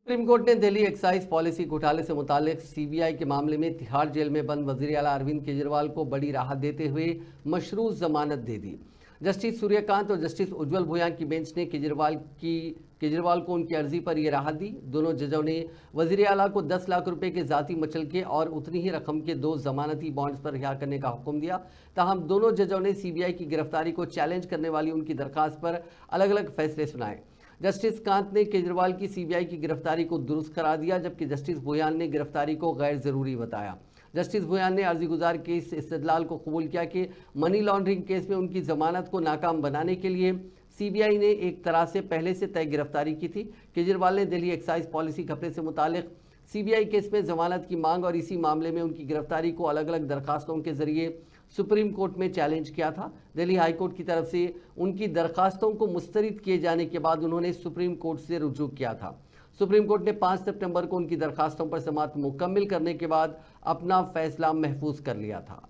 Supreme court ने Delhi excise policy घोटाले से मुतालिक सीबीआई के मामले में तिहाड़ जेल में बंद वजीर आला अरविंद केजरीवाल को बड़ी राहत देते हुए मशरूत जमानत दे दी। जस्टिस सूर्यकांत और जस्टिस उज्जवल भुयान की बेंच ने केजरीवाल को उनकी अर्जी पर यह राहत दी। दोनों जजों ने वजीर आला को 10 लाख रुपए के जाती मचलके और उतनी ही रकम के 2 जमानती बॉन्ड्स पर रिहा करने का हुक्म दिया। ताहम दोनों जजों ने सीबीआई की गिरफ्तारी को चैलेंज करने वाली उनकी दरखास्त पर अलग अलग फैसले सुनाए। जस्टिस कांत ने केजरीवाल की सीबीआई की गिरफ्तारी को दुरुस्त करार दिया, जबकि जस्टिस भुयान ने गिरफ्तारी को गैर जरूरी बताया। जस्टिस भुयान ने अर्जी गुजार के इस इस्तदलाल को कबूल किया कि मनी लॉन्ड्रिंग केस में उनकी जमानत को नाकाम बनाने के लिए सीबीआई ने एक तरह से पहले से तय गिरफ्तारी की थी। केजरीवाल ने दिल्ली एक्साइज पॉलिसी घपले से मुतालिक सीबीआई केस में जमानत की मांग और इसी मामले में उनकी गिरफ्तारी को अलग अलग दरखास्तों के जरिए सुप्रीम कोर्ट में चैलेंज किया था। दिल्ली हाई कोर्ट की तरफ से उनकी दरखास्तों को मुस्तरद किए जाने के बाद उन्होंने सुप्रीम कोर्ट से रुजू किया था। सुप्रीम कोर्ट ने 5 सितंबर को उनकी दरखास्तों पर समाअत मुकम्मिल करने के बाद अपना फैसला महफूज कर लिया था।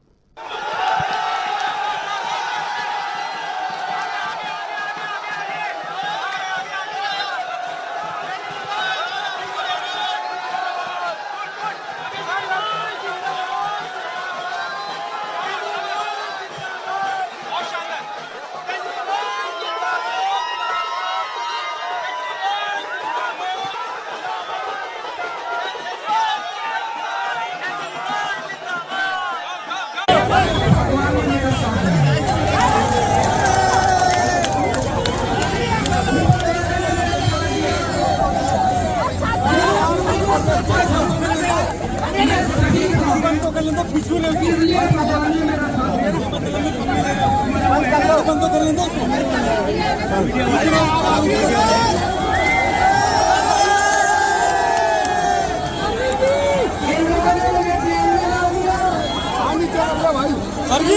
सर जी